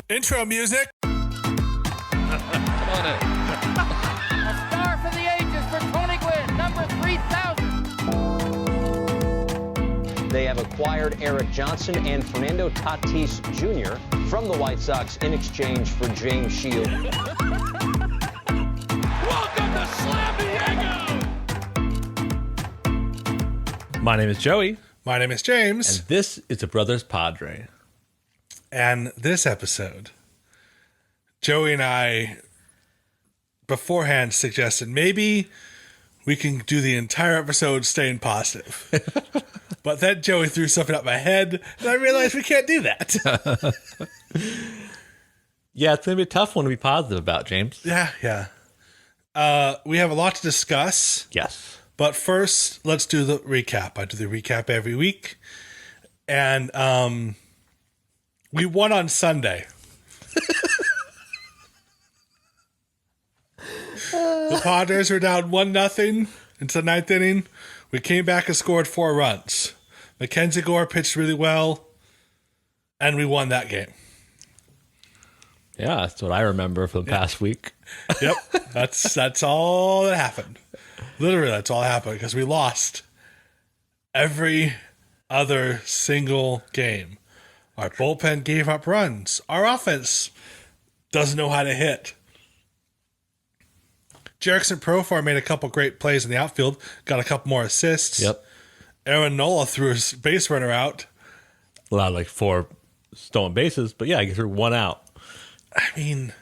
Intro music. Come on in. A star for the ages for Tony Gwynn, number 3,000. They have acquired Eric Johnson and Fernando Tatis Jr. from the White Sox in exchange for James Shield. Welcome to Slam Diego. My name is Joey. My name is James. And this is the Brothers Padre. And this episode, Joey and I beforehand suggested maybe we can do the entire episode staying positive. But then Joey threw something up my head, and I realized we can't do that. Yeah, it's going to be a tough one to be positive about, James. Yeah. We have a lot to discuss. Yes. But first, let's do the recap. I do the recap every week. And we won on Sunday. The Padres were down 1-0 into the ninth inning. We came back and scored 4 runs. Mackenzie Gore pitched really well, and we won that game. Yeah, that's what I remember from the past week. Yep, that's all that happened. Literally, that's all that happened because we lost every other single game. Our bullpen gave up runs. Our offense doesn't know how to hit. Jerickson Profar made a couple great plays in the outfield, got a couple more assists. Yep. Aaron Nola threw his base runner out. Allowed like 4 stolen bases, but yeah, I guess we're 1 out. I mean,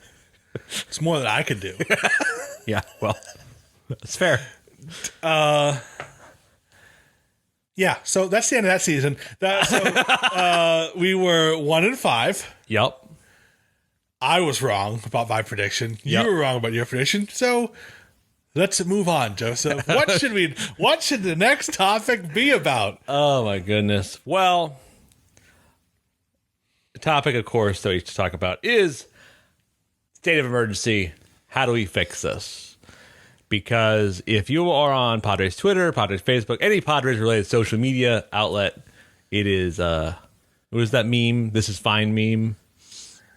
it's more than I could do. Yeah, well, that's fair. Yeah, so that's the end of that season. We were 1-5. Yep. I was wrong about my prediction. Yep. You were wrong about your prediction. So let's move on, Joseph. What should the next topic be about? Oh my goodness. Well, the topic, of course, that we should talk about is state of emergency. How do we fix this? Because if you are on Padres Twitter, Padres Facebook, any Padres related social media outlet, it is what is that meme? This is fine meme.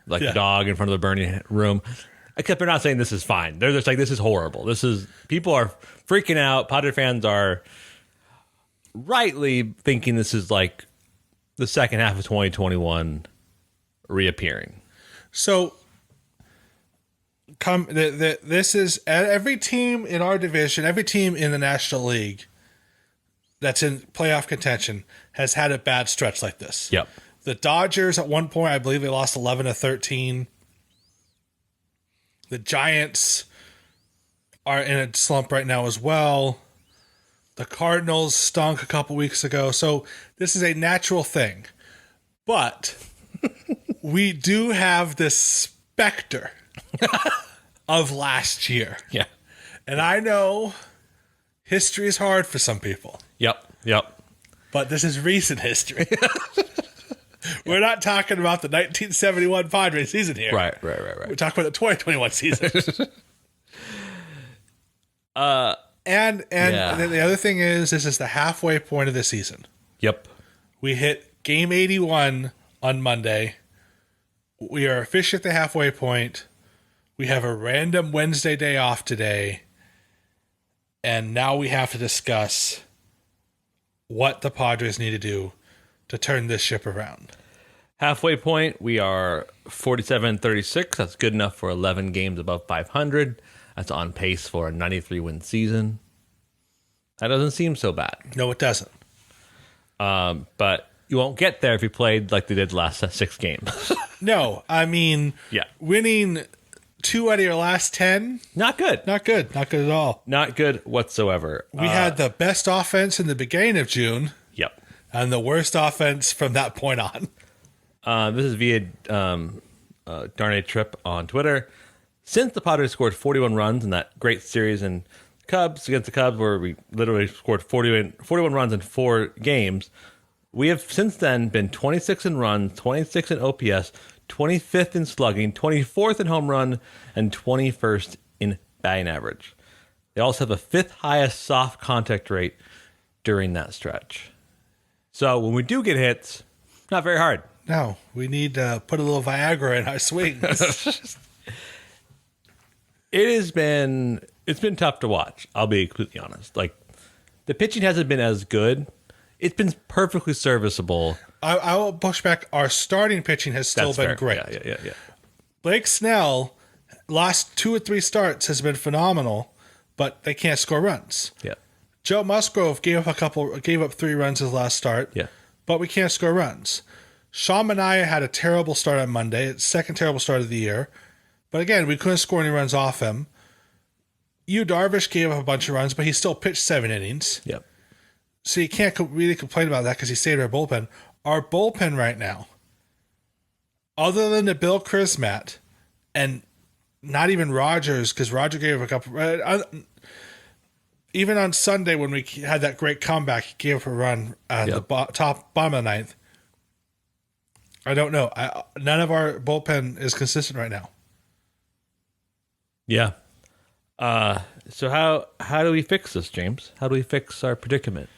Like the dog in front of the burning room. Except they're not saying this is fine. They're just like, this is horrible. People are freaking out. Padre fans are rightly thinking this is like the second half of 2021 reappearing. So this is every team in our division, every team in the National League that's in playoff contention has had a bad stretch like this. Yep. The Dodgers, at one point, I believe they lost 11-13. The Giants are in a slump right now as well. The Cardinals stunk a couple weeks ago. So this is a natural thing. But we do have this specter of last year. Yeah. And I know history is hard for some people. Yep. But this is recent history. We're not talking about the 1971 Padres season here. Right. We're talking about the 2021 season. And then the other thing is, this is the halfway point of the season. Yep. We hit game 81 on Monday. We are officially at the halfway point. We have a random Wednesday day off today. And now we have to discuss what the Padres need to do to turn this ship around. Halfway point, we are 47-36. That's good enough for 11 games above 500. That's on pace for a 93-win season. That doesn't seem so bad. No, it doesn't. But you won't get there if you played like they did the last 6 games. No, I mean, Yeah. winning 2 out of your last 10, Not good. not good. Not good at all. Not good whatsoever. We had the best offense in the beginning of June Yep. and the worst offense from that point on. This is via Darnay Trip on Twitter. Since the Padres scored 41 runs in that great series in Cubs against the Cubs, where we literally scored 41 runs in 4 games, we have since then been 26 in runs, 26 in OPS, 25th in slugging, 24th in home run, and 21st in batting average. They also have a 5th highest soft contact rate during that stretch. So when we do get hits, not very hard. No, we need to put a little Viagra in our swings. It's been tough to watch. I'll be completely honest. Like, the pitching hasn't been as good. It's been perfectly serviceable. I will push back. Our starting pitching has still been fair. great. Yeah. Blake Snell, last 2 or 3 starts has been phenomenal, but they can't score runs. Yeah. Joe Musgrove gave up 3 runs his last start. Yeah. But we can't score runs. Sean Manaea had a terrible start on Monday, its second terrible start of the year. But again, we couldn't score any runs off him. Yu Darvish gave up a bunch of runs, but he still pitched 7 innings. Yep. So you can't really complain about that because he saved our bullpen. Our bullpen right now, other than the Bill Chrismat, and not even Rogers, because Roger gave a couple. Even on Sunday when we had that great comeback, he gave up a run at the bottom of the 9th. I don't know. None of our bullpen is consistent right now. Yeah. So how do we fix this, James? How do we fix our predicament?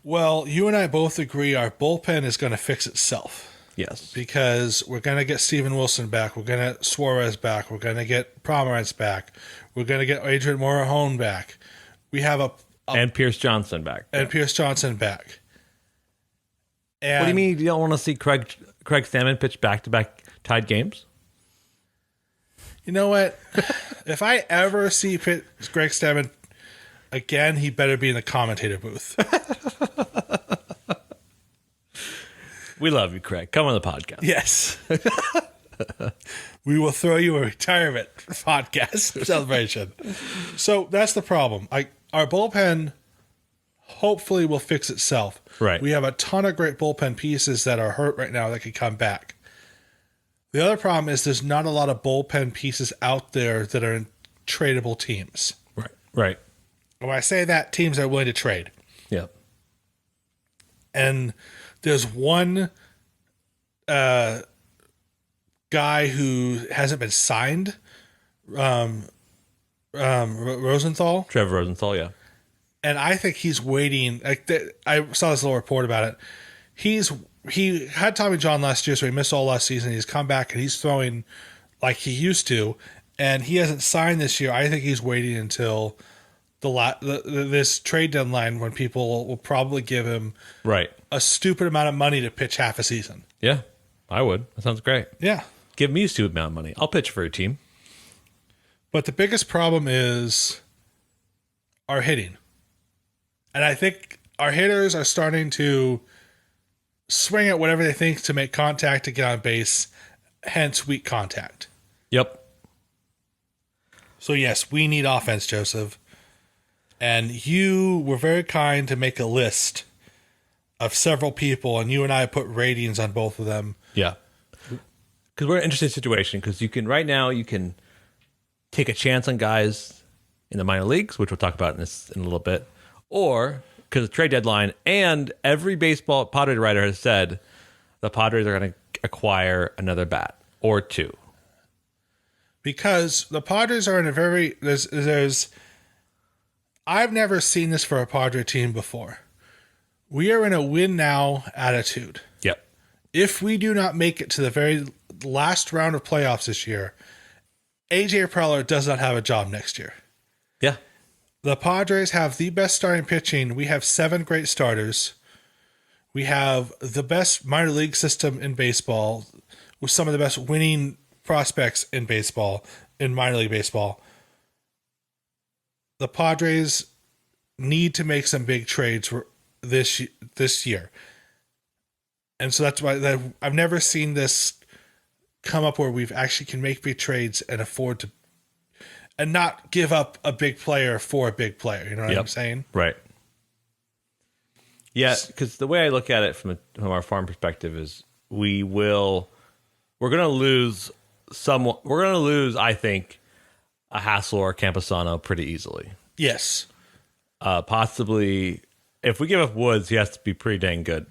Well, you and I both agree our bullpen is going to fix itself. Yes. Because we're going to get Steven Wilson back. We're going to get Suarez back. We're going to get Pomeranz back. We're going to get Adrian Morejon back. We have and Pierce Johnson back. And Pierce Johnson back. And what do you mean you don't want to see Craig Stammen pitch back-to-back tied games? You know what? If I ever see Greg Stammen again, he better be in the commentator booth. We love you, Craig. Come on the podcast. Yes. We will throw you a retirement podcast celebration. So that's the problem. Our bullpen hopefully will fix itself. Right. We have a ton of great bullpen pieces that are hurt right now that could come back. The other problem is there's not a lot of bullpen pieces out there that are in tradable teams. Right. When I say that, teams are willing to trade. Yeah. And there's one guy who hasn't been signed, Rosenthal. Trevor Rosenthal, yeah. And I think he's waiting. I saw this little report about it. He had Tommy John last year, so he missed all last season. He's come back and he's throwing like he used to, and he hasn't signed this year. I think he's waiting until this trade deadline when people will probably give him a stupid amount of money to pitch half a season. Yeah, I would. That sounds great. Yeah. Give me a stupid amount of money. I'll pitch for a team. But the biggest problem is our hitting. And I think our hitters are starting to swing at whatever they think to make contact to get on base, hence weak contact. Yep. So yes, we need offense, Joseph. And you were very kind to make a list of several people, and you and I put ratings on both of them. Yeah. Because we're in an interesting situation, because you can take a chance on guys in the minor leagues, which we'll talk about in a little bit, or because of the trade deadline, and every baseball Padres writer has said the Padres are going to acquire another bat or 2. Because the Padres are in a very there's I've never seen this for a Padre team before. We are in a win now attitude. Yep. If we do not make it to the very last round of playoffs this year, AJ Preller does not have a job next year. Yeah. The Padres have the best starting pitching. We have 7 great starters. We have the best minor league system in baseball with some of the best winning prospects in baseball, in minor league baseball. The Padres need to make some big trades this year. And so that's why I've never seen this come up where we've actually can make big trades and afford to and not give up a big player for a big player. You know what I'm saying? Right. Yeah, because the way I look at it from our farm perspective is we're going to lose someone. We're going to lose, I think, a Hassel or a Camposano pretty easily. Yes. Possibly, if we give up Woods, he has to be pretty dang good.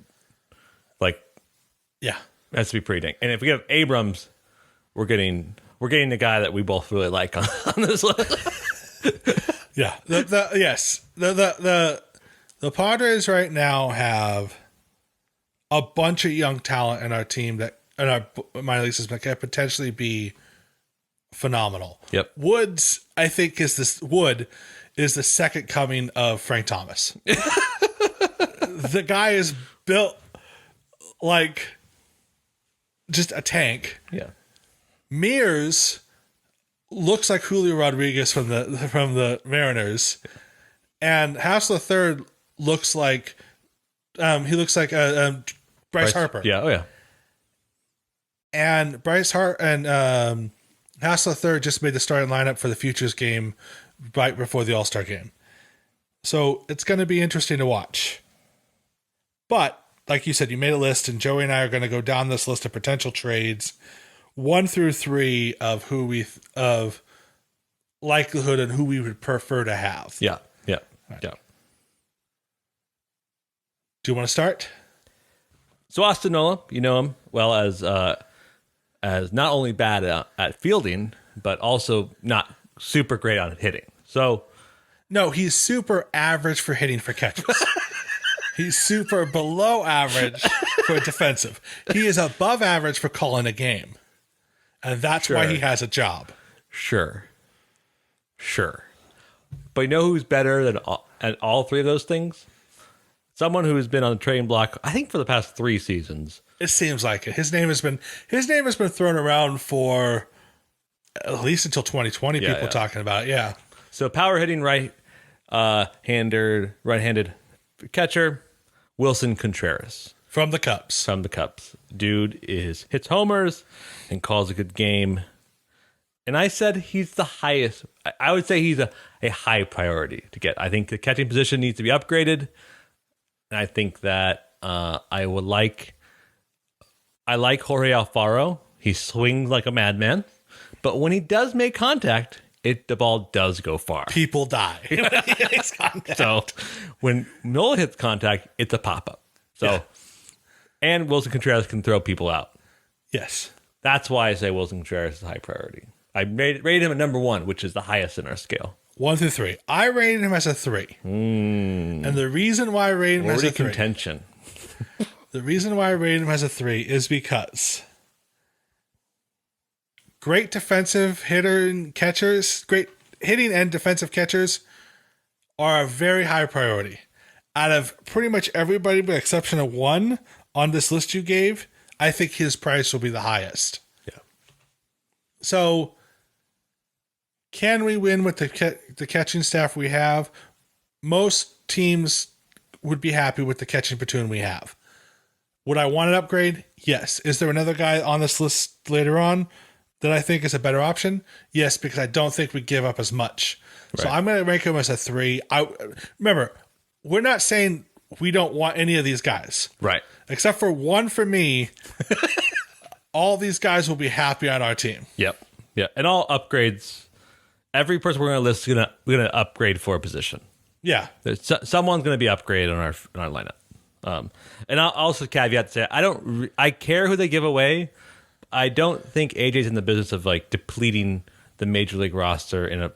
Yeah, has to be pretty dang. And if we give Abrams, we're getting the guy that we both really like on this list. Yeah. The Padres right now have a bunch of young talent in our team that in our minor league system that could potentially be phenomenal. Yep. Woods, I think, is the second coming of Frank Thomas. The guy is built like just a tank. Yeah. Mears looks like Julio Rodriguez from the Mariners, and Hassel III looks like Bryce Harper. Yeah. Oh yeah. And Hassel III just made the starting lineup for the Futures game right before the All-Star game. So it's going to be interesting to watch. But like you said, you made a list, and Joey and I are going to go down this list of potential trades 1 through 3 of likelihood and who we would prefer to have. Yeah. Yeah. Yeah. Do you want to start? So Austin Nola, you know him well as not only bad at fielding, but also not super great on hitting. So No, he's super average for hitting for catches. He's super below average for defensive. He is above average for calling a game. And that's why he has a job. Sure. But you know who's better than at all three of those things? Someone who has been on the trading block, I think, for the past 3 seasons. It seems like it. His name has been thrown around for at least until 2020. People talking about it. Yeah. So power hitting right-handed catcher, Wilson Contreras. From the Cubs. Dude hits homers and calls a good game. And I said he's the highest. I would say he's a high priority to get. I think the catching position needs to be upgraded. And I think that I like Jorge Alfaro. He swings like a madman. But when he does make contact, the ball does go far. People die. So when Nola hits contact, it's a pop-up. So, and Wilson Contreras can throw people out. Yes. That's why I say Wilson Contreras is a high priority. I rated him at number 1, which is the highest in our scale. 1 through 3. I rated him as a 3. And the reason why I rated him as a 3. Contention. The reason why I rated him as a 3 is because great defensive hitter and catchers, great hitting and defensive catchers are a very high priority. Out of pretty much everybody, with the exception of 1 on this list you gave, I think his price will be the highest. Yeah. So, can we win with the catching staff we have? Most teams would be happy with the catching platoon we have. Would I want an upgrade? Yes. Is there another guy on this list later on that I think is a better option? Yes, because I don't think we give up as much. Right. So I'm going to rank him as a 3. Remember, we're not saying we don't want any of these guys. Right. Except for 1 for me. All these guys will be happy on our team. Yep. Yeah. And all upgrades, every person we're going to list is going to upgrade for a position. Yeah. Someone's going to be upgraded on our lineup. And I'll also caveat to say I care who they give away. I don't think AJ's in the business of like depleting the major league roster in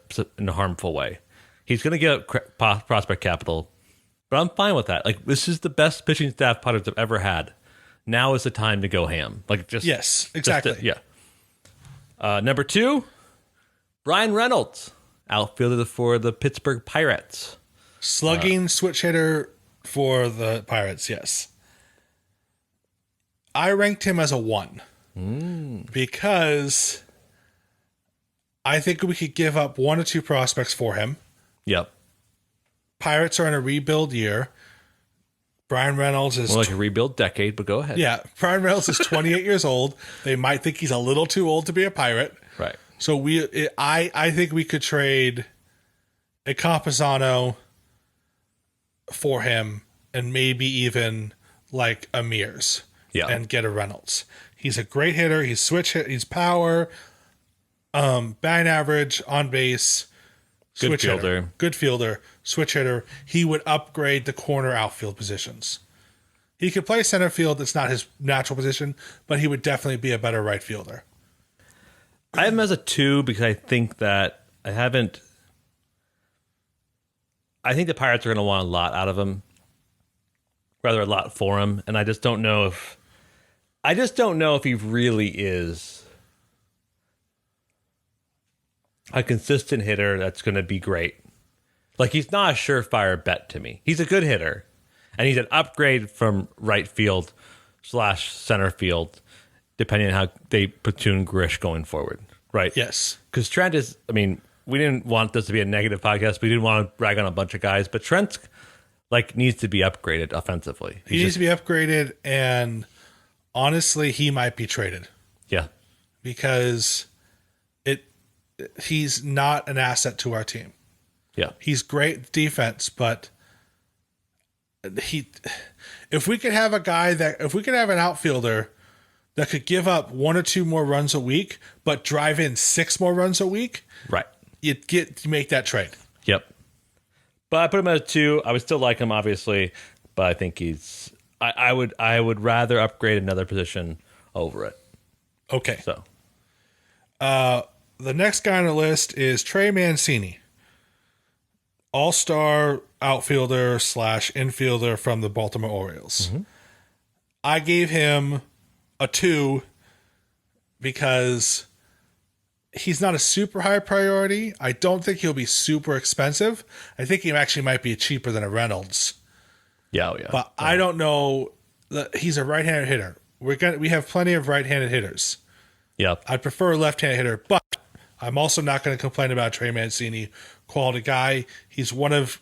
a harmful way. He's going to give up prospect capital, but I'm fine with that. Like, this is the best pitching staff Padres have ever had. Now is the time to go ham. Like, just yes, exactly. Number 2, Brian Reynolds, outfielder for the Pittsburgh Pirates. Slugging switch hitter for the Pirates, yes. I ranked him as a 1 because I think we could give up 1 or 2 prospects for him. Yep. Pirates are in a rebuild year. Brian Reynolds is... More like a rebuild decade, but go ahead. Yeah. Brian Reynolds is 28 years old. They might think he's a little too old to be a Pirate. Right. So I think we could trade a Campusano for him and maybe even like a Mears and get a Reynolds. He's a great hitter. He's switch hit. He's power, batting average, on base, good fielder. Hitter. Good fielder, switch hitter. He would upgrade the corner outfield positions. He could play center field. That's not his natural position, but he would definitely be a better right fielder. I have him as a 2 because I think that I think the Pirates are going to want a lot out of him. rather a lot for him, and I just don't know if he really is a consistent hitter that's going to be great. Like, he's not a surefire bet to me. He's a good hitter, and he's an upgrade from right field / center field, depending on how they platoon Grish going forward, right? Yes. Because Trent is, I mean, we didn't want this to be a negative podcast. We didn't want to brag on a bunch of guys, but Trent, like, needs to be upgraded offensively. He needs to be upgraded, and honestly, he might be traded. Yeah. Because he's not an asset to our team. Yeah. He's great defense, but if we could have an outfielder that could give up 1 or 2 more runs a week, but drive in 6 more runs a week, right, you make that trade. Yep. But I put him at a 2. I would still like him, obviously, but I think I would rather upgrade another position over it. Okay. So the next guy on the list is Trey Mancini, all-star outfielder / infielder from the Baltimore Orioles. Mm-hmm. I gave him a 2 because he's not a super high priority. I don't think he'll be super expensive. I think he actually might be cheaper than a Reynolds. Yeah, oh yeah. But I don't know. He's a right-handed hitter. We have plenty of right-handed hitters. Yep. I'd prefer a left-handed hitter, but I'm also not going to complain about Trey Mancini. Quality guy. He's one of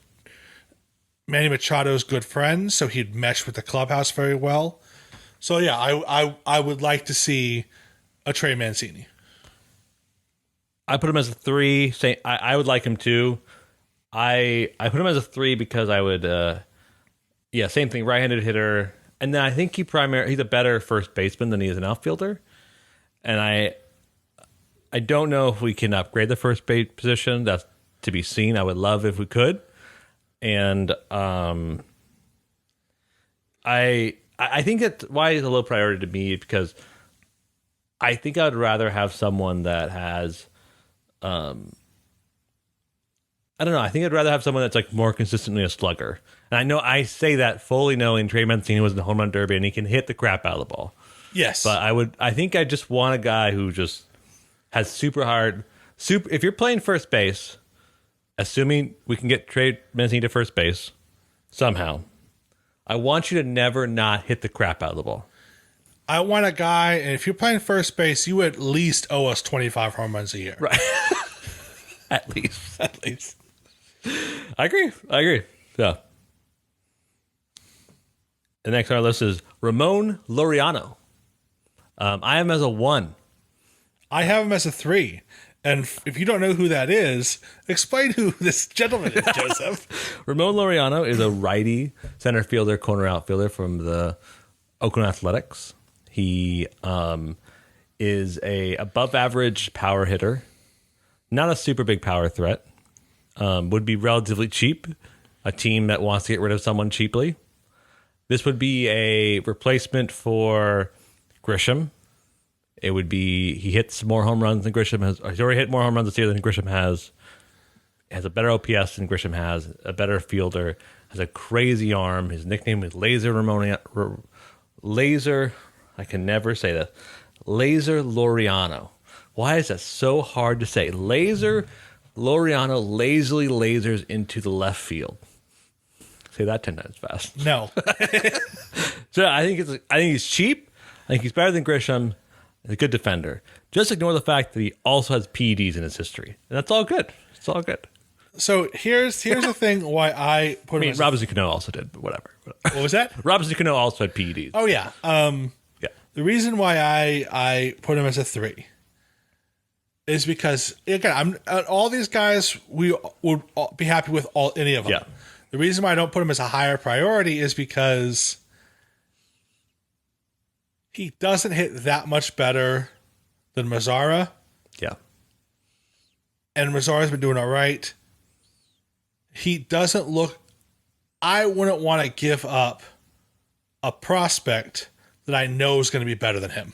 Manny Machado's good friends, so he'd mesh with the clubhouse very well. So yeah, I would like to see a Trey Mancini. I put him as a 3. I would like him too. I put him as a 3 because I would same thing, right-handed hitter. And then I think he's a better first baseman than he is an outfielder. And I don't know if we can upgrade the first base position. That's to be seen. I would love if we could. And I think that's why it's a low priority to me, because I think I would rather have someone that has I don't know. I think I'd rather have someone that's like more consistently a slugger. And I know I say that fully knowing Trey Mancini was in the home run derby and he can hit the crap out of the ball. Yes. But I think I just want a guy who just has if you're playing first base, assuming we can get Trey Mancini to first base somehow, I want you to never not hit the crap out of the ball. I want a guy, and if you're playing first base, you at least owe us 25 home runs a year. Right. At least. I agree. Yeah. The next on our list is Ramon Laureano. I have him as a 1. I have him as a 3. And if you don't know who that is, explain who this gentleman is, Joseph. Ramon Laureano is a righty center fielder, corner outfielder from the Oakland Athletics. He is a above average power hitter, not a super big power threat. Would be relatively cheap. A team that wants to get rid of someone cheaply. This would be a replacement for Grisham. It would be, he hits more home runs than Grisham has. He's already hit more home runs this year than Grisham has. Has a better OPS than Grisham has. A better fielder. Has a crazy arm. His nickname is Laser. I can never say that. Laser Laureano. Why is that so hard to say? Laser Laureano lazily lasers into the left field. Say that 10 times fast. No. So I think he's cheap. I think he's better than Grisham. He's a good defender. Just ignore the fact that he also has PEDs in his history. And that's all good. It's all good. So here's the thing why I put him. Robinson Cano also did, but whatever. What was that? Robinson Cano also had PEDs. Oh yeah. Yeah. The reason why I put him as a 3 is because, again, all these guys we would be happy with any of them. Yeah. The reason why I don't put him as a higher priority is because he doesn't hit that much better than Mazzara. Yeah. And Mazzara's been doing all right. He doesn't look... I wouldn't want to give up a prospect that I know is going to be better than him.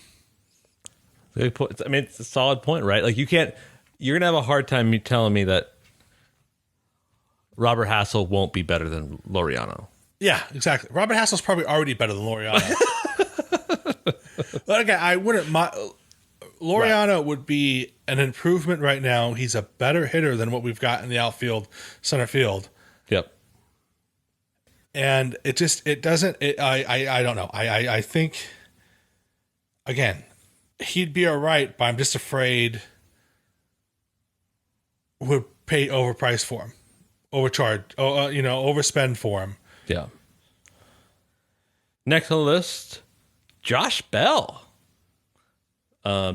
Good point. I mean, it's a solid point, right? Like, you're going to have a hard time telling me that Robert Hassel won't be better than Laureano. Yeah, exactly. Robert Hassel's probably already better than Laureano. But again, I wouldn't mind. Laureano would be an improvement right now. He's a better hitter than what we've got in the outfield, center field. Yep. And I don't know. I think, again, he'd be all right, but I'm just afraid we'll pay overpriced for him, overspend for him. Yeah. Next on the list, Josh Bell.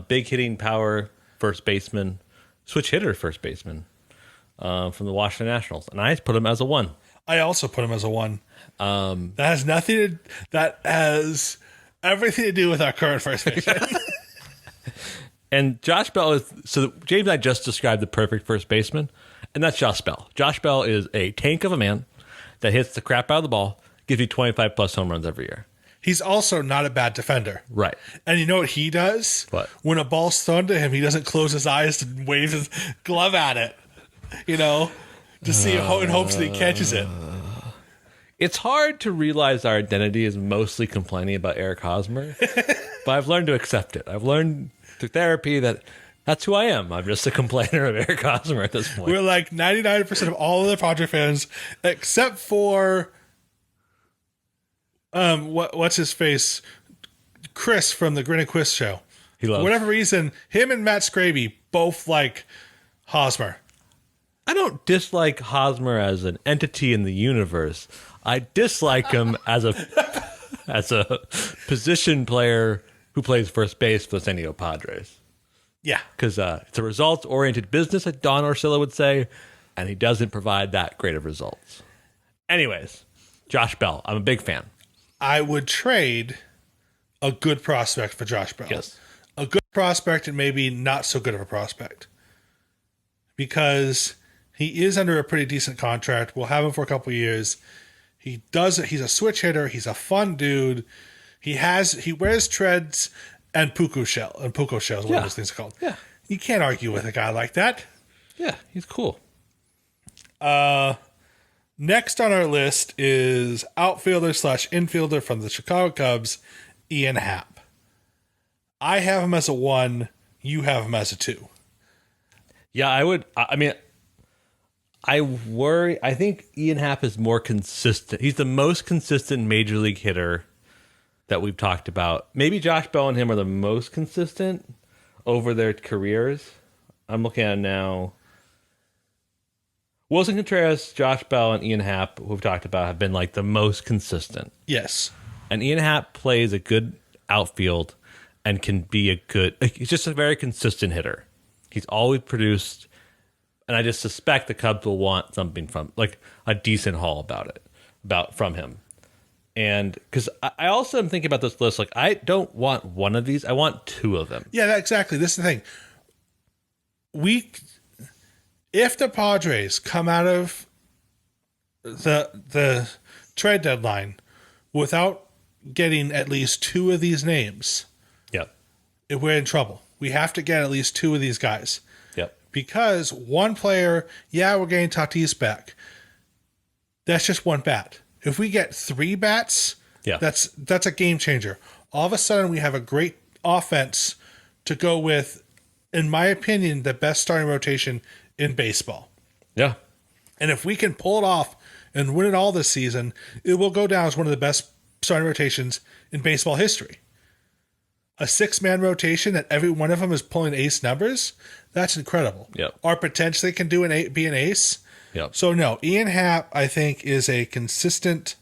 Big hitting power first baseman, switch hitter first baseman from the Washington Nationals. And I put him as a 1. I also put him as a 1. That has everything to do with our current first baseman. And Josh Bell James and I just described the perfect first baseman, and that's Josh Bell. Josh Bell is a tank of a man that hits the crap out of the ball, gives you 25 plus home runs every year. He's also not a bad defender. Right. And you know what he does? What? When a ball's thrown to him, he doesn't close his eyes and wave his glove at it, to see in hopes that he catches it. It's hard to realize our identity is mostly complaining about Eric Hosmer, but I've learned to accept it. I've learned through therapy that that's who I am. I'm just a complainer of Eric Hosmer at this point. We're like 99% of all of the Padres fans, except for what's his face, Chris from the Grin and Quist show. For whatever reason, him and Matt Scraby both like Hosmer. I don't dislike Hosmer as an entity in the universe. I dislike him as a position player who plays first base for the San Diego Padres. Yeah. Because it's a results-oriented business, like Don Orsillo would say, and he doesn't provide that great of results. Anyways, Josh Bell. I'm a big fan. I would trade a good prospect for Josh Bell. Yes. A good prospect and maybe not so good of a prospect. Because he is under a pretty decent contract. We'll have him for a couple of years. He's a switch hitter. He's a fun dude. He wears treads and puku shells, whatever those things are called. Yeah. You can't argue with a guy like that. Yeah, he's cool. Next on our list is outfielder/infielder from the Chicago Cubs, Ian Happ. I have him as a 1. You have him as a 2. Yeah, I would. I worry. I think Ian Happ is more consistent. He's the most consistent major league hitter that we've talked about. Maybe Josh Bell and him are the most consistent over their careers. I'm looking at it now. Wilson Contreras, Josh Bell, and Ian Happ, who we've talked about, have been like the most consistent. Yes. And Ian Happ plays a good outfield and can be he's just a very consistent hitter. He's always produced, and I just suspect the Cubs will want something from, like, a decent haul from him. And because I also am thinking about this list, like, I don't want one of these. I want 2 of them. Yeah, exactly. This is the thing. If the Padres come out of the trade deadline without getting at least 2 of these names, Yep. we're in trouble. We have to get at least 2 of these guys. Yep. Because one player, we're getting Tatis back. That's just one bat. If we get 3 bats, that's a game changer. All of a sudden, we have a great offense to go with, in my opinion, the best starting rotation in baseball. Yeah. And if we can pull it off and win it all this season, it will go down as one of the best starting rotations in baseball history. A 6-man rotation that every one of them is pulling ace numbers, that's incredible. Yep. Or potentially can be an ace. Yep. So no, Ian Happ, I think, is a consistent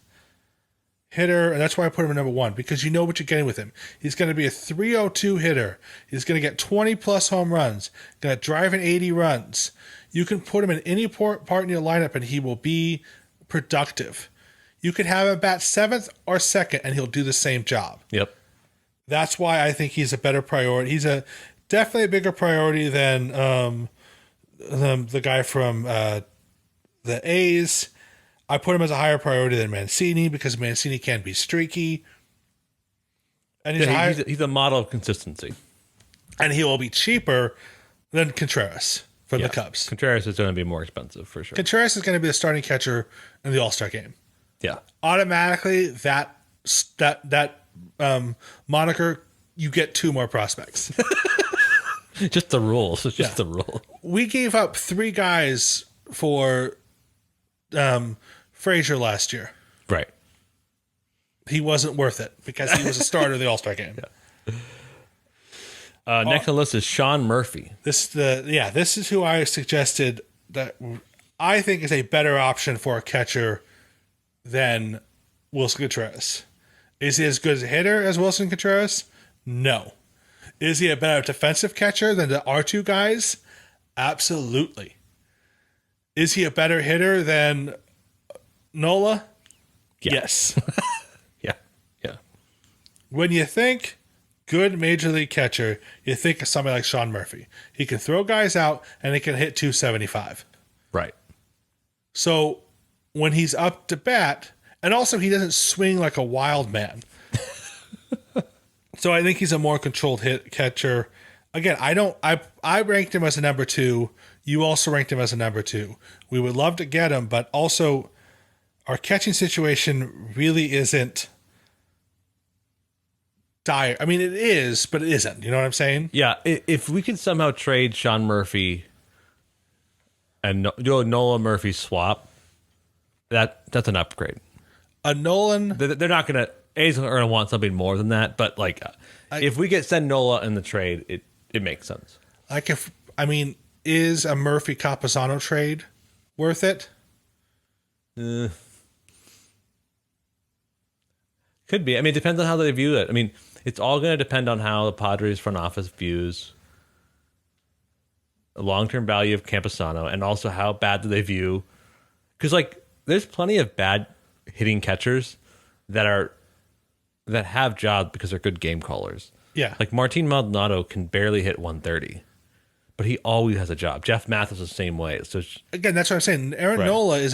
hitter, and that's why I put him at number 1, because you know what you're getting with him. He's going to be a 302 hitter. He's going to get 20-plus home runs, going to drive in 80 runs. You can put him in any part in your lineup, and he will be productive. You can have him bat 7th or 2nd, and he'll do the same job. Yep. That's why I think he's a better priority. He's definitely a bigger priority than the guy from the A's. I put him as a higher priority than Mancini because Mancini can be streaky. And he's a model of consistency. And he will be cheaper than Contreras from the Cubs. Contreras is going to be more expensive for sure. Contreras is going to be the starting catcher in the All-Star game. Yeah. Automatically, that moniker, you get 2 more prospects. Just the rules. It's just the rule. We gave up 3 guys for Frazier last year. Right. He wasn't worth it because he was a starter of the All-Star game. Next on the list is Sean Murphy. This is who I suggested that I think is a better option for a catcher than Wilson Contreras. Is he as good as a hitter as Wilson Contreras? No. Is he a better defensive catcher than our 2 guys? Absolutely. Is he a better hitter than Nola? Yeah. Yes. Yeah. When you think good major league catcher, you think of somebody like Sean Murphy. He can throw guys out and he can hit 275. Right. So when he's up to bat, and also he doesn't swing like a wild man. So I think he's a more controlled hit catcher. Again, I ranked him as a number 2. You also ranked him as a number 2. We would love to get him, but also our catching situation really isn't dire. I mean, it is, but it isn't. You know what I'm saying? Yeah. If we could somehow trade Sean Murphy and do a Nola Murphy swap, that's an upgrade. A Nolan. They're not going to. A's are going to want something more than that, but if we send Nola in the trade, it makes sense. Is a Murphy Capasano trade worth it? Could be. I mean, it depends on how they view it. I mean, it's all going to depend on how the Padres front office views the long-term value of Campusano, and also how bad do they view, because there's plenty of bad hitting catchers that have jobs because they're good game callers. Yeah. Like Martin Maldonado can barely hit 130, but he always has a job. Jeff Mathis is the same way. So again, that's what I'm saying. Aaron Nola is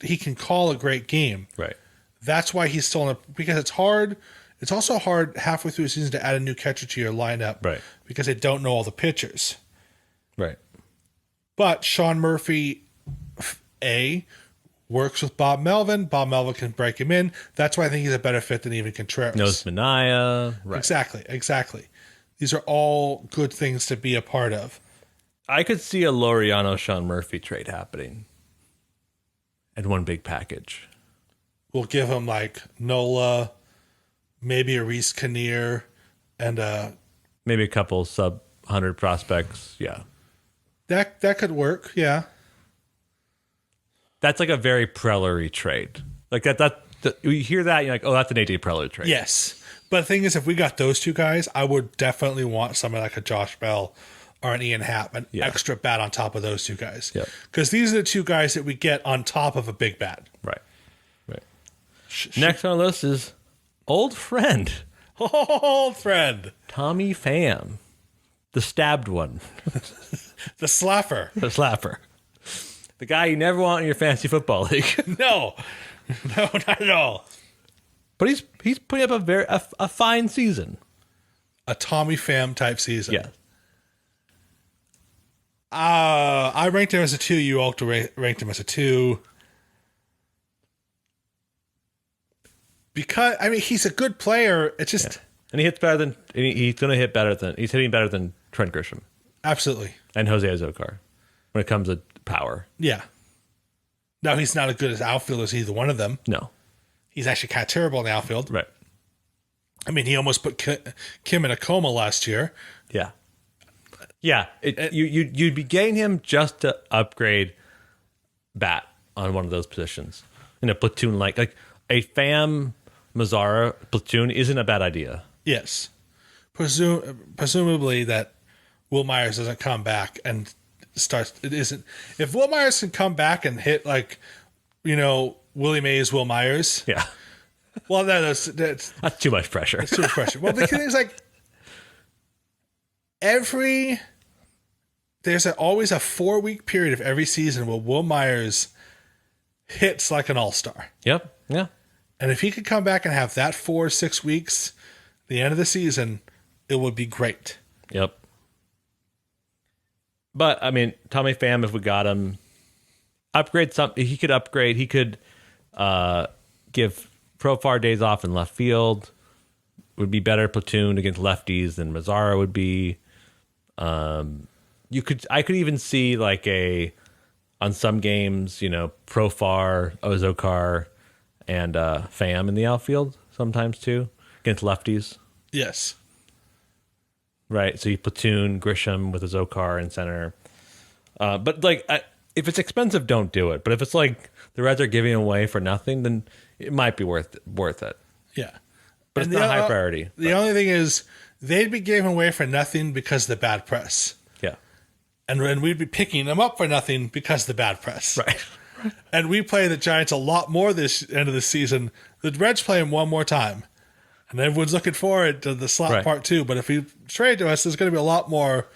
he can call a great game. Right. That's why he's still because it's hard. It's also hard halfway through the season to add a new catcher to your lineup. Right. Because they don't know all the pitchers. Right. But Sean Murphy, works with Bob Melvin. Bob Melvin can break him in. That's why I think he's a better fit than even Contreras. Knows Mania. Right. Exactly. These are all good things to be a part of. I could see a Laureano Sean Murphy trade happening in one big package. We'll give him Nola, maybe a Reese Kinnear, and maybe a couple sub 100 prospects. Yeah. That could work, yeah. That's a very Preller-y trade. You hear that, you're like, oh, that's an AJ Preller trade. Yes. But the thing is, if we got those 2 guys, I would definitely want somebody like a Josh Bell or an Ian Happ, an extra bat on top of those 2 guys. Because these are the 2 guys that we get on top of a big bat. Right. Next on the list is old friend. Old friend. Tommy Pham. The stabbed one. The slapper. The slapper. The guy you never want in your fantasy football league. No, not at all. But he's putting up a fine season. A Tommy Pham type season. Yeah. I ranked him as a 2. You also ranked him as a 2. Because he's a good player. It's just and he hits better than he's hitting better than Trent Grisham. Absolutely. And Jose Azocar when it comes to power. Yeah. Now he's not as good as outfielders, either one of them. No. He's actually kind of terrible in the outfield. Right. He almost put Kim in a coma last year. Yeah. Yeah. You'd be getting him just to upgrade bat on one of those positions in a platoon like a Pham Mazzara platoon isn't a bad idea. Yes. Presumably that Will Myers doesn't come back and starts. It isn't. If Will Myers can come back and hit Willie Mays, Will Myers. Yeah. Well, that's too much pressure. It's too much pressure. Well, the thing is there's always a 4-week period of every season where Will Myers hits like an all-star. Yep. Yeah. And if he could come back and have that 4 or 6 weeks, the end of the season, it would be great. Yep. But Tommy Pham, if we got him, upgrade something. He could upgrade. He could Give Profar days off in left field. Would be better platooned against lefties than Mazzara would be. I could even see like on some games, Profar, Ozokar, and Pham in the outfield sometimes too against lefties. Yes. Right. So you platoon Grisham with Ozokar in center. But like, if it's expensive, don't do it. But if it's like the Reds are giving away for nothing, then it might be worth it. Yeah. But it's not high priority. The only thing is they'd be giving away for nothing because of the bad press. Yeah. And we'd be picking them up for nothing because of the bad press. Right. And we play the Giants a lot more this end of the season. The Reds play them one more time. And everyone's looking forward to the slap part too. But if he trade to us, there's going to be a lot more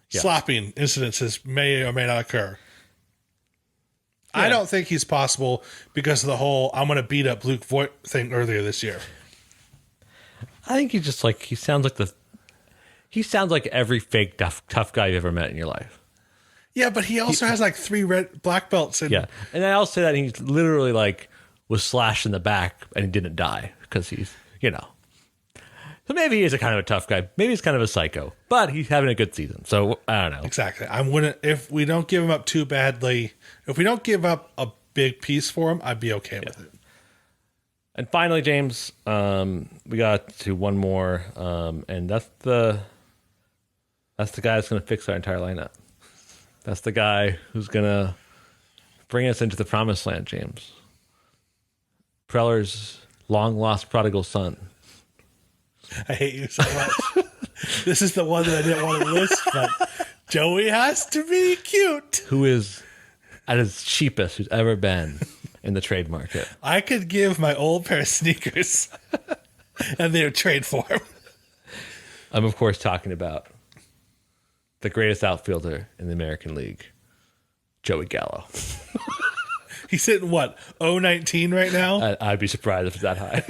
slapping incidences may or may not occur. Yeah. I don't think he's possible because of the whole I'm going to beat up Luke Voigt thing earlier this year. I think he's just like he sounds like every fake tough guy you've ever met in your life. Yeah, but he also has like 3 red black belts. And I'll say that he's literally like was slashed in the back and he didn't die because he's So maybe he is a kind of a tough guy. Maybe he's kind of a psycho, but he's having a good season. So I don't know. Exactly. If we don't give him up too badly, if we don't give up a big piece for him, I'd be okay with it. And finally, James, we got to one more, and that's the guy that's going to fix our entire lineup. That's the guy who's going to bring us into the promised land, James. Preller's long-lost prodigal son. I hate you so much. This is the one that I didn't want to list, but Joey has to be cute. Who is at his cheapest who's ever been in the trade market. I could give my old pair of sneakers and they would trade for him. I'm, of course, talking about the greatest outfielder in the American League, Joey Gallo. He's hitting what, 019 right now? I'd be surprised if it's that high.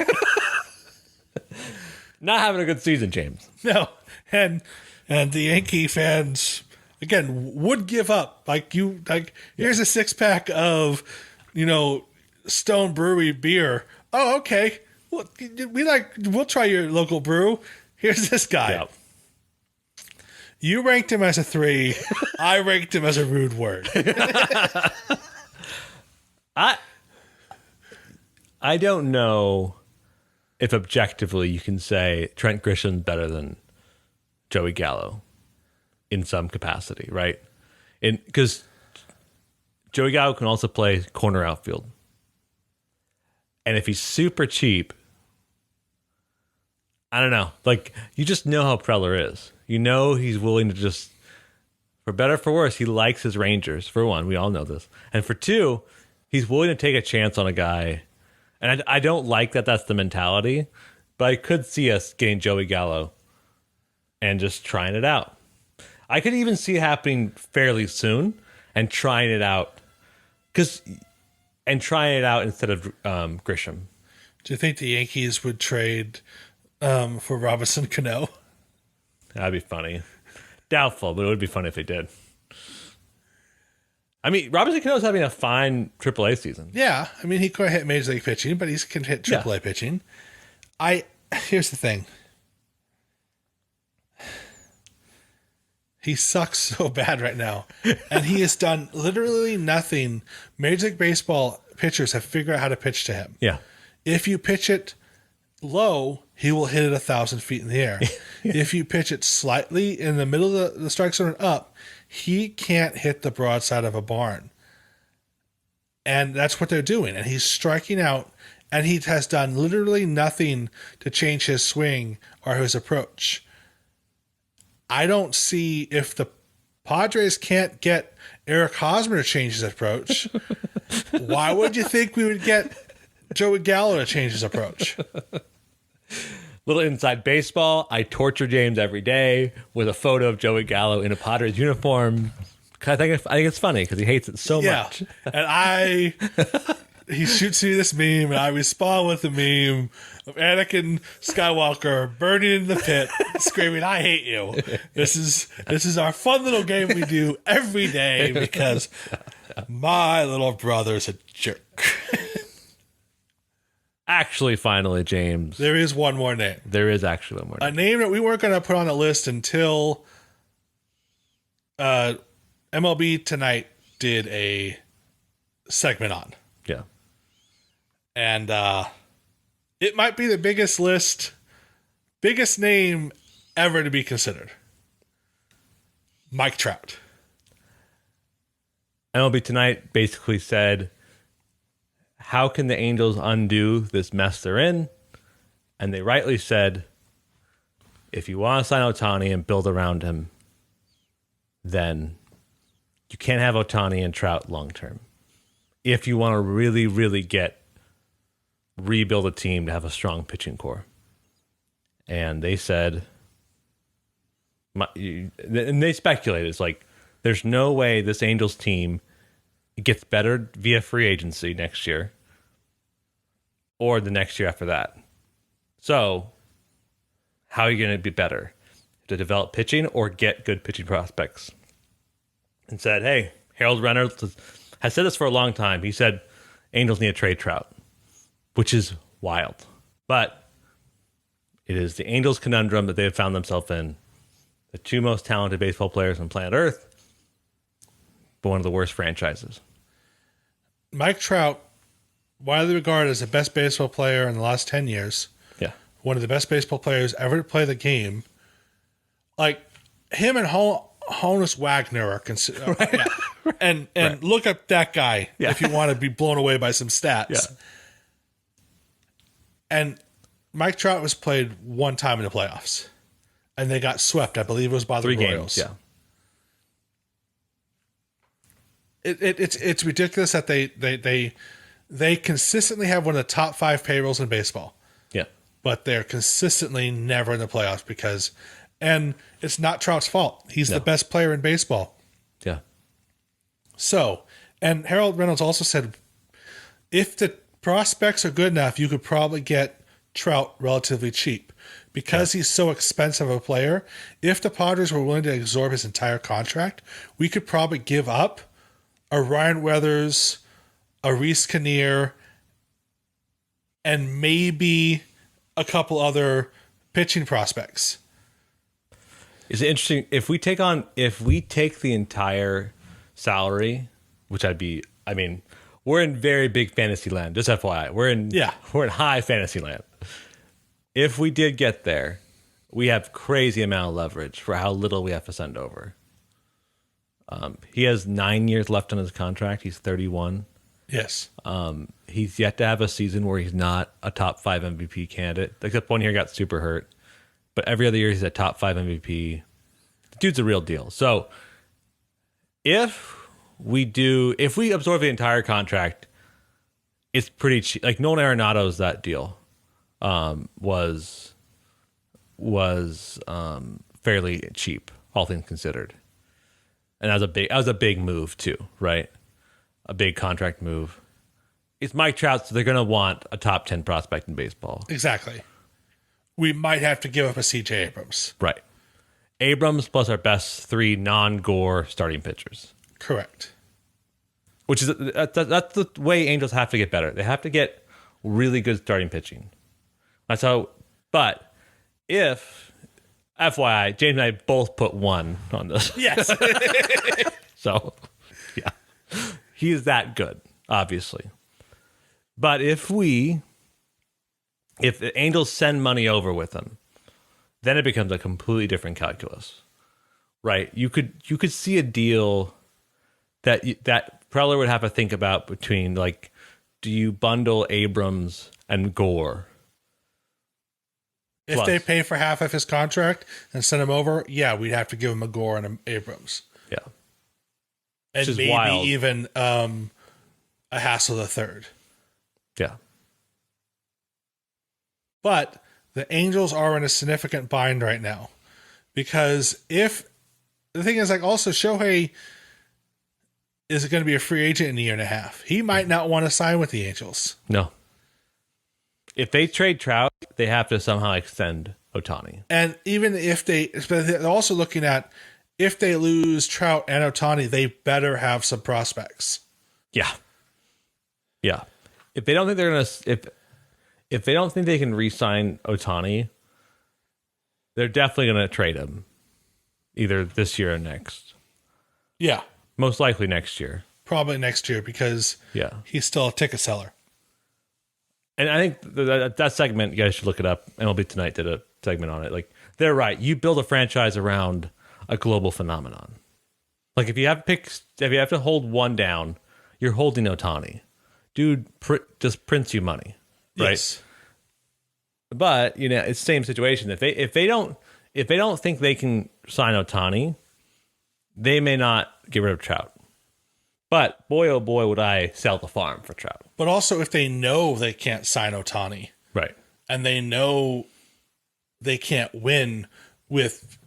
Not having a good season, James. No. And the Yankee fans, again, would give up. Here's a 6-pack of, Stone Brewery beer. Oh, okay. Well, we'll try your local brew. Here's this guy. Yep. You ranked him as a 3. I ranked him as a rude word. I don't know if objectively you can say Trent Grisham's better than Joey Gallo in some capacity, right? Because Joey Gallo can also play corner outfield. And if he's super cheap, I don't know. Like, you just know how Preller is. He's willing to just, for better or for worse, he likes his Rangers, for one. We all know this. And for two, he's willing to take a chance on a guy. And I don't like that that's the mentality, but I could see us getting Joey Gallo and just trying it out. I could even see it happening fairly soon and trying it out. Trying it out instead of Grisham. Do you think the Yankees would trade for Robinson Cano? That'd be funny. Doubtful, but it would be funny if they did. I mean, Robinson Cano's having a fine AAA season. Yeah. I mean, he could hit Major League pitching, but he can hit AAA pitching. Here's the thing. He sucks so bad right now. And he has done literally nothing. Major League Baseball pitchers have figured out how to pitch to him. Yeah. If you pitch it low, he will hit it 1,000 feet in the air. Yeah. If you pitch it slightly in the middle of the strike zone and up, he can't hit the broadside of a barn. And that's what they're doing. And he's striking out, and he has done literally nothing to change his swing or his approach. I don't see, if the Padres can't get Eric Hosmer to change his approach, why would you think we would get Joey Gallo to change his approach? Little inside baseball. I torture James every day with a photo of Joey Gallo in a Padres uniform. I think it's funny because he hates it so much. And he shoots me this meme, and I respond with a meme of Anakin Skywalker burning in the pit, screaming, "I hate you." This is our fun little game we do every day because my little brother's a jerk. Actually, finally, James, There is one more name. there is actually one more. A name that we weren't going to put on the list until MLB Tonight did a segment on. Yeah. And it might be the biggest name ever to be considered. Mike Trout. MLB Tonight basically said, how can the Angels undo this mess they're in? And they rightly said, if you want to sign Ohtani and build around him, then you can't have Ohtani and Trout long term. If you want to really, really rebuild a team to have a strong pitching core. And they said, and they speculated, it's like, there's no way this Angels team gets better via free agency next year or the next year after that. So, how are you going to be better? To develop pitching or get good pitching prospects? And said, hey, Harold Reynolds has said this for a long time. He said, Angels need to trade Trout, which is wild. But it is the Angels' conundrum that they have found themselves in. The two most talented baseball players on planet Earth, but one of the worst franchises. Mike Trout, widely regarded as the best baseball player in the last 10 years. Yeah. One of the best baseball players ever to play the game. Like, him and Honus Wagner are considered. Right. Yeah. And Right. look up that guy Yeah. if you want to be blown away by some stats. Yeah. And Mike Trout was played one time in the playoffs. And they got swept. I believe it was by the 3 Royals. games. Yeah. It's ridiculous that they consistently have one of the top 5 payrolls in baseball, Yeah. but they're consistently never in the playoffs and it's not Trout's fault. He's No. the best player in baseball. Yeah. So, and Harold Reynolds also said, if the prospects are good enough, you could probably get Trout relatively cheap. Because he's so expensive a player, if the Padres were willing to absorb his entire contract, we could probably give up a Ryan Weathers, a Reese Kinnear, and maybe a couple other pitching prospects. Is it interesting if we take the entire salary, which we're in very big fantasy land, just FYI. We're in high fantasy land. If we did get there, we have crazy amount of leverage for how little we have to send over. He has 9 years left on his contract. He's 31. Yes. He's yet to have a season where he's not a top 5 MVP candidate. Except one year he got super hurt. But every other year he's a top 5 MVP. The dude's a real deal. So if we absorb the entire contract, it's pretty cheap. Like Nolan Arenado's that deal was fairly cheap, all things considered. And that was a big move too, right? A big contract move. It's Mike Trout, so they're going to want a top 10 prospect in baseball. Exactly. We might have to give up a CJ Abrams. Right. Abrams plus our best 3 non-Gore starting pitchers. Correct. Which is that's the way Angels have to get better. They have to get really good starting pitching. That's how. But if FYI, James and I both put 1 on this. Yes. So, yeah, he is that good, obviously. But if the Angels send money over with him, then it becomes a completely different calculus, right? You could see a deal that Preller would have to think about between, like, do you bundle Abrams and Gore? If they pay for half of his contract and send him over, yeah, we'd have to give him a Gore and an Abrams. Yeah. And maybe wild. even a Hassel the third. Yeah. But the Angels are in a significant bind right now. Because if the thing is, like, also Shohei is going to be a free agent in a year and a half. He might not want to sign with the Angels. No. If they trade Trout, they have to somehow extend Ohtani. And even if they're also looking at, if they lose Trout and Ohtani, they better have some prospects. Yeah. Yeah. If they don't think they're going to, if they don't think they can re-sign Ohtani, they're definitely going to trade him either this year or next. Yeah. Most likely next year. Probably next year because he's still a ticket seller. And I think that segment, you guys should look it up. MLB Tonight did a segment on it. Like, they're right. You build a franchise around a global phenomenon. Like, if you have to hold one down, you're holding Ohtani. Dude just prints you money, right? Yes. But it's the same situation. If they don't think they can sign Ohtani, they may not get rid of Trout. But boy, oh boy, would I sell the farm for Trout. But also, if they know they can't sign Ohtani, right, and they know they can't win with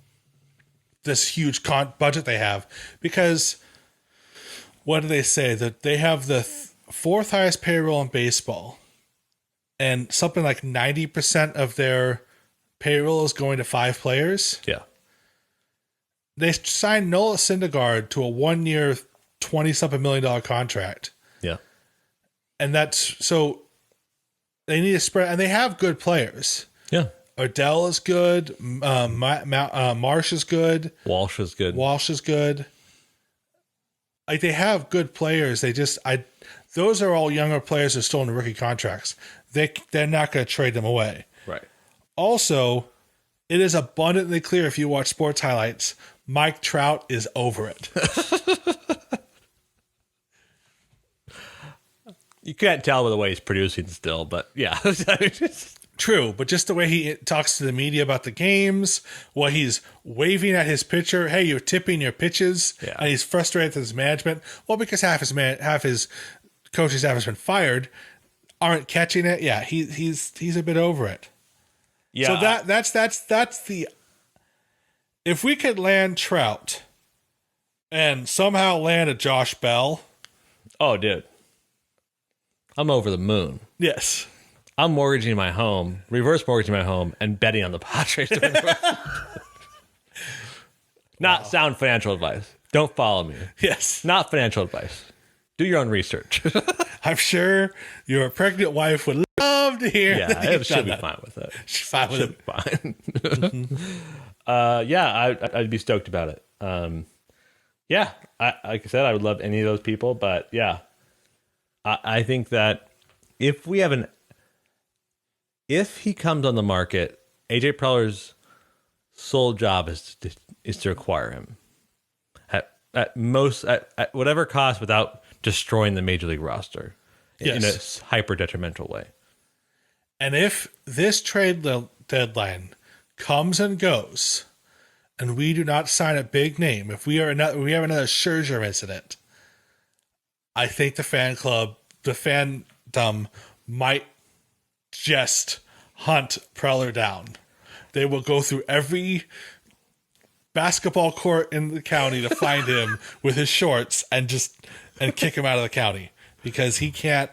this huge budget they have, because what do they say? That they have the fourth highest payroll in baseball, and something like 90% of their payroll is going to 5 players. Yeah. They signed Noah Syndergaard to a 1-year, $20-something million contract. Yeah. And that's so they need to spread, and they have good players. Yeah. Odell is good. Marsh is good. Walsh is good. Like, they have good players. Those are all younger players who are still in rookie contracts. They're not going to trade them away. Right. Also, it is abundantly clear if you watch sports highlights, Mike Trout is over it. You can't tell by the way he's producing still, but yeah. True, but just the way he talks to the media about the games, while he's waving at his pitcher, hey, you're tipping your pitches, and he's frustrated with his management. Well, because half his coaching staff has been fired, aren't catching it. Yeah, he's a bit over it. Yeah. So that's the. If we could land Trout, and somehow land a Josh Bell, oh, dude, I'm over the moon. Yes. I'm mortgaging my home, reverse mortgaging my home, and betting on the Padres. Not sound financial advice. Don't follow me. Yes. Not financial advice. Do your own research. I'm sure your pregnant wife would love to hear. Yeah, it should be fine with it. She's fine with it. Fine. I'd be stoked about it. Like I said, I would love any of those people, but yeah, I think that if he comes on the market, AJ Preller's sole job is to acquire him at whatever cost without destroying the major league roster in a hyper detrimental way. And if this trade deadline comes and goes, and we do not sign a big name, if we have another Scherzer incident, I think the fandom might just hunt Preller down. They will go through every basketball court in the county to find him with his shorts and kick him out of the county, because we can't.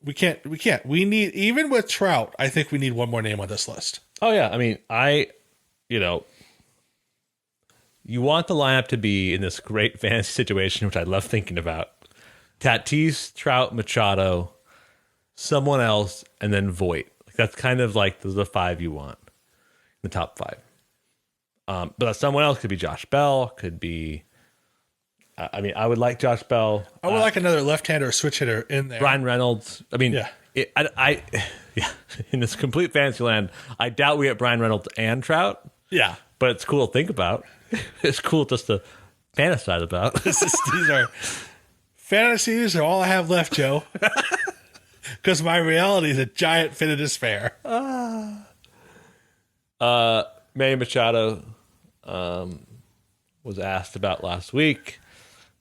We need, even with Trout, I think we need one more name on this list. Oh yeah. I mean, you want the lineup to be in this great fantasy situation, which I love thinking about. Tatis, Trout, Machado, someone else, and then Voit. That's kind of like the 5 you want, the top 5. But someone else could be Josh Bell, could be. I would like Josh Bell. I would like another left-hander or switch hitter in there. Brian Reynolds. I mean, in this complete fantasy land, I doubt we get Brian Reynolds and Trout. Yeah, but it's cool to think about. It's cool just to fantasize about. These are fantasies are all I have left, Joe. Because my reality is a giant fit of despair. Manny Machado was asked about last week.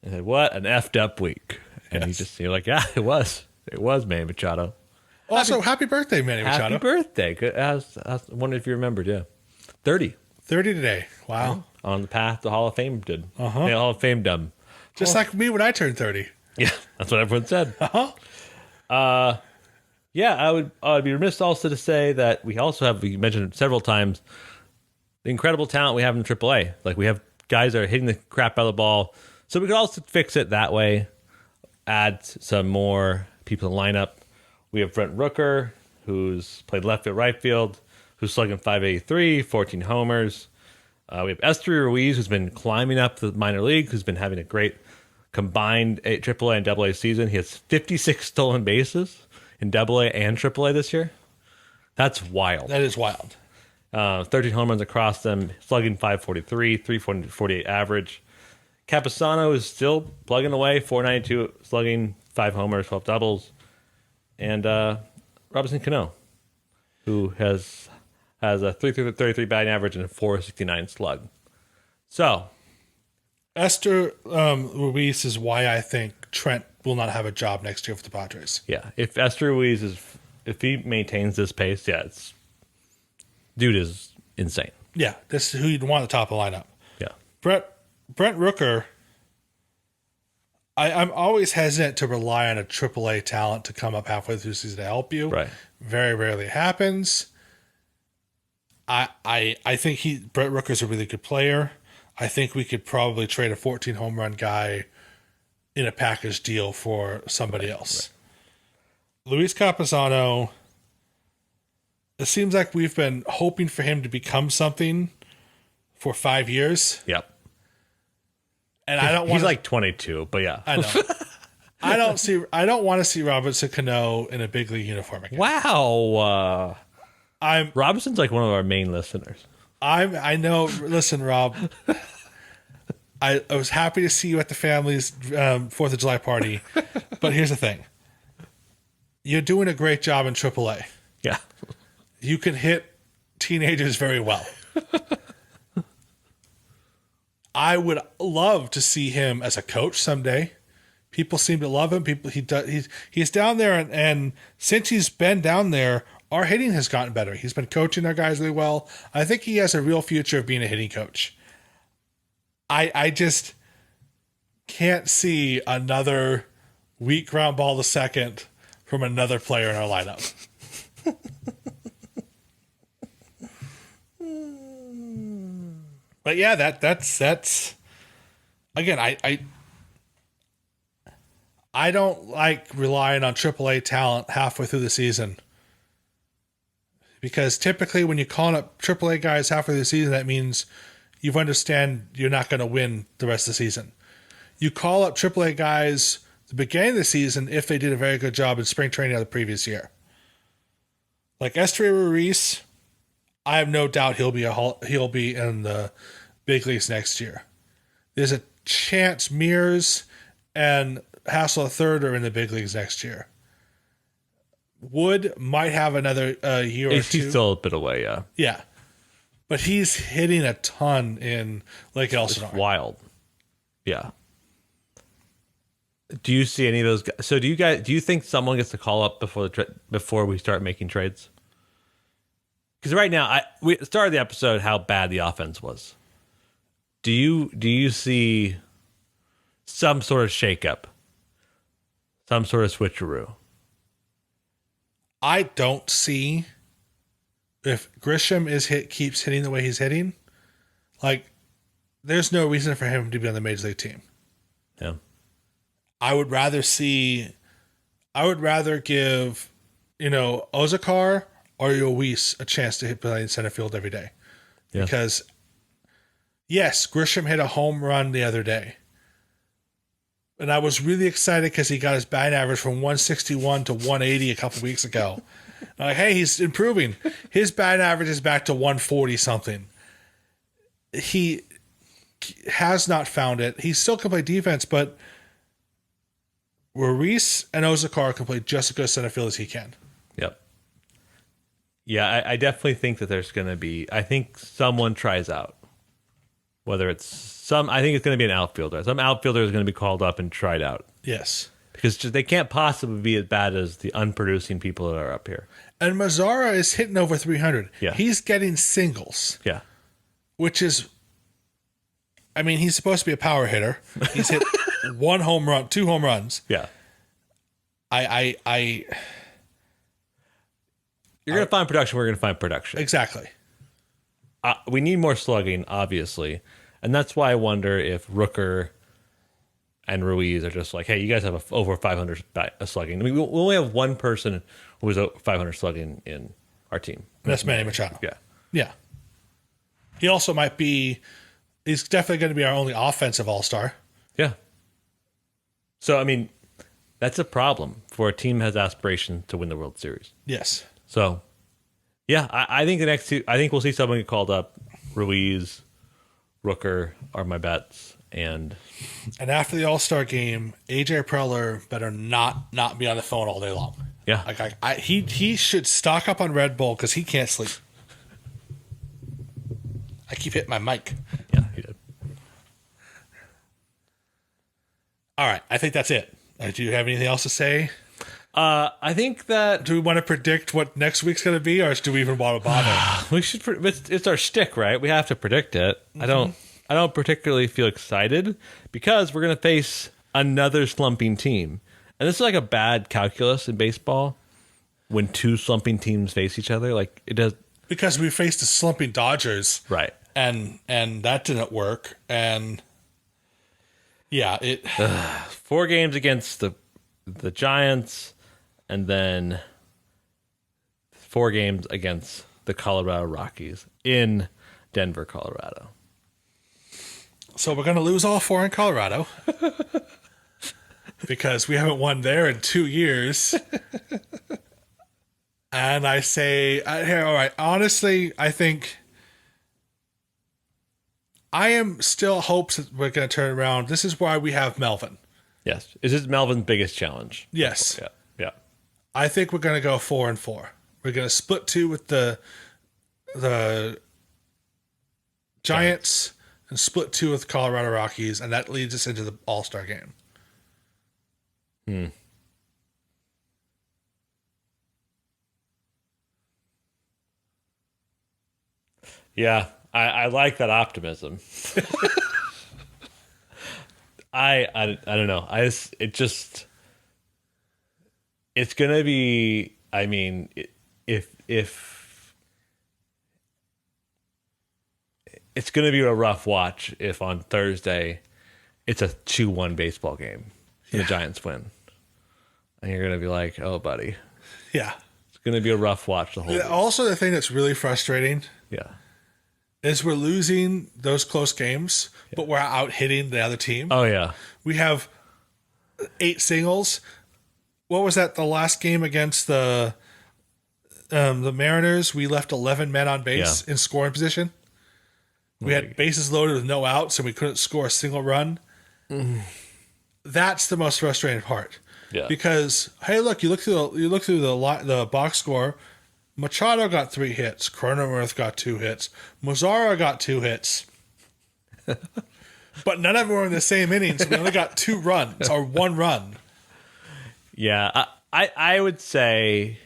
And said, what an effed up week. And you're like, yeah, it was. It was Manny Machado. Also, happy birthday, Manny Machado. Happy birthday. Good. I wonder if you remembered, yeah. 30. 30 today. Wow. On the path to Hall of Fame did. Uh-huh. Yeah, Hall of Fame dumb. Just like me when I turned 30. Yeah, that's what everyone said. Uh-huh. Yeah, I would be remiss also to say that we mentioned it several times, the incredible talent we have in AAA. Like, we have guys that are hitting the crap out of the ball. So we could also fix it that way, add some more people in the lineup. We have Brent Rooker, who's played left field, right field, who's slugging .583, 14 homers. We have Esteury Ruiz, who's been climbing up the minor league, who's been having a great combined AAA and AA season. He has 56 stolen bases in AA and AAA this year. That's wild. That is wild. 13 home runs across them, slugging .543, 348 average. Campusano is still plugging away, .492 slugging, 5 homers, 12 doubles. And Robinson Cano, who has a 333 batting average and a .469 slug. So, Esteury Ruiz is why I think Trent will not have a job next year for the Padres. yeah, if Esteury Ruiz if he maintains this pace, dude is insane. Yeah, this is who you'd want at the top of the lineup. Yeah. Brent Rooker, I'm always hesitant to rely on a AAA talent to come up halfway through the season to help you. Right. Very rarely happens. I think Brent Rooker's a really good player. I think we could probably trade a 14 home run guy in a package deal for somebody else. Right. Luis Campusano, it seems like we've been hoping for him to become something for 5 years. Yep. And I don't want he's like 22, but yeah. I know. I don't want to see Robinson Cano in a big league uniform again. Wow. Robinson's like one of our main listeners. I know. Listen, Rob. I was happy to see you at the family's 4th of July party, but here's the thing: you're doing a great job in AAA. Yeah, you can hit teenagers very well. I would love to see him as a coach someday. People seem to love him. He's down there, and since he's been down there, our hitting has gotten better. He's been coaching our guys really well. I think he has a real future of being a hitting coach. I just can't see another weak ground ball to second from another player in our lineup. But yeah, that's again, I don't like relying on AAA talent halfway through the season. Because typically when you call up AAA guys halfway through the season, that means you understand you're not going to win the rest of the season. You call up AAA guys at the beginning of the season if they did a very good job in spring training of the previous year. Like Esteury Ruiz, I have no doubt he'll be in the big leagues next year. There's a chance Mears and Hassel III are in the big leagues next year. Wood might have another year or two. He's still a bit away, yeah. Yeah. But he's hitting a ton in Lake Elsinore. It's wild. Yeah. Do you see any of those guys? So do you think someone gets to call up before we start making trades? Because right now, we started the episode how bad the offense was. Do you see some sort of shakeup? Some sort of switcheroo? I don't see, if Grisham keeps hitting the way he's hitting, like, there's no reason for him to be on the major league team. Yeah. I would rather give, Ozakar or Luis a chance to play in center field every day. Yeah. Because, yes, Grisham hit a home run the other day. And I was really excited because he got his batting average from 161 to 180 a couple weeks ago. I'm like, hey, he's improving. His batting average is back to 140 something. He has not found it. He still can play defense, but Ruiz and Ozakar can play just as good center field as he can. Yep. Yeah, I definitely think that there's going to be, I think someone tries out. Whether it's I think it's going to be an outfielder. Some outfielder is going to be called up and tried out. Yes. Because they can't possibly be as bad as the unproducing people that are up here. And Mazzara is hitting over 300. Yeah. He's getting singles. Yeah. Which is, he's supposed to be a power hitter. He's hit 1 home run, 2 home runs. Yeah. You're going to find production. We're going to find production. Exactly. We need more slugging, obviously. And that's why I wonder if Rooker and Ruiz are just like, hey, you guys have over 500 slugging. I mean, we only have one person who was 500 slugging in our team. That's Manny Machado. Yeah. Yeah. He also might be. He's definitely going to be our only offensive all-star. Yeah. So I mean, that's a problem for a team that has aspirations to win the World Series. Yes. So, yeah, I think the next two. I think we'll see someone get called up. Ruiz, Rooker are my bets, and after the All-Star game, AJ Preller better not be on the phone all day long. yeah, Like he should stock up on Red Bull because he can't sleep. I keep hitting my mic. yeah, he did. All right, I think that's it. Do you have anything else to say? I think that Do we want to predict what next week's going to be, or do we even want to bother? we should. It's our shtick, right? We have to predict it. I don't particularly feel excited because we're going to face another slumping team, and this is like a bad calculus in baseball when two slumping teams face each other. Like it does Because we faced the slumping Dodgers, right. and that didn't work, and yeah, it. 4 games against the Giants, and then 4 games against the Colorado Rockies in Denver, Colorado. So we're going to lose all 4 in Colorado because we haven't won there in 2 years. And I say, here, all right, honestly, I think I am still hopes that we're going to turn around. This is why we have Melvin. Yes. Is this Melvin's biggest challenge? Yes. Yeah. Yeah. I think we're going to go 4-4. We're going to split 2 with the Giants and split 2 with Colorado Rockies, and that leads us into the All-Star game. Yeah. I like that optimism. I don't know. It's gonna be. I mean, if it's gonna be a rough watch if on Thursday it's a 2-1 baseball game and the Giants win, and you're gonna be like, oh, buddy, Yeah. it's gonna be a rough watch the whole week. Also, the thing that's really frustrating Yeah. is we're losing those close games, but we're out hitting the other team. Oh yeah. We have 8 singles. What was that? The last game against the Mariners, we left 11 men on base in scoring position. We had bases loaded with no outs, and we couldn't score a single run. That's the most frustrating part. Yeah. Because hey, look, you look through the box score. Machado got 3 hits. Cronenworth got 2 hits. Mazzara got 2 hits. But none of them were in the same innings. We only got 2 runs or 1 run. Yeah, I would say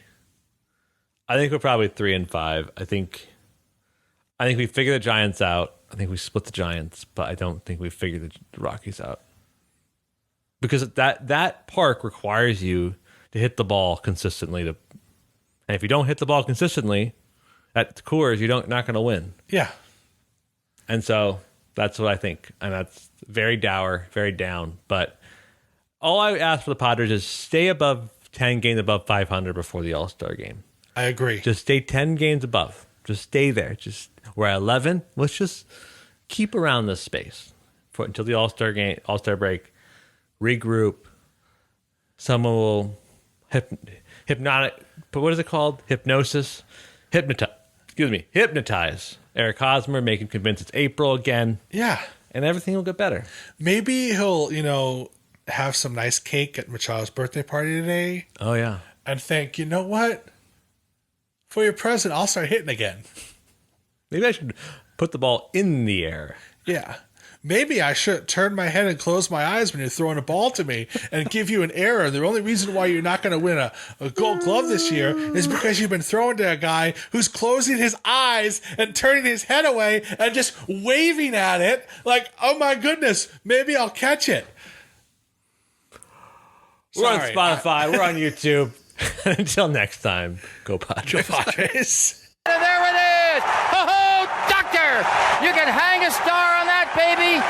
I think we're probably 3-5. I think we figure the Giants out. I think we split the Giants, but I don't think we figure the Rockies out. Because that park requires you to hit the ball consistently and if you don't hit the ball consistently at Coors, you're not going to win. Yeah. And so that's what I think. And that's very dour, very down. But all I ask for the Padres is stay above 10 games above 500 before the All-Star game. I agree. Just stay 10 games above. Just stay there. We're at 11. Let's just keep around this space until the All-Star break. Regroup. Someone will hypnotic. But what is it called? Hypnosis. Hypnotize Eric Hosmer. Make him convinced it's April again. Yeah. And everything will get better. Maybe he'll, have some nice cake at Machado's birthday party today. Oh yeah. And think, you know what? For your present, I'll start hitting again. Maybe I should put the ball in the air. Yeah. Maybe I should turn my head and close my eyes when you're throwing a ball to me and give you an error. The only reason why you're not going to win a gold glove this year is because you've been throwing to a guy who's closing his eyes and turning his head away and just waving at it like, oh my goodness, maybe I'll catch it. We're on Spotify. We're on YouTube. Until next time, go Padres. Go Padres. And there it is! Oh, doctor! You can hang a star on that, baby!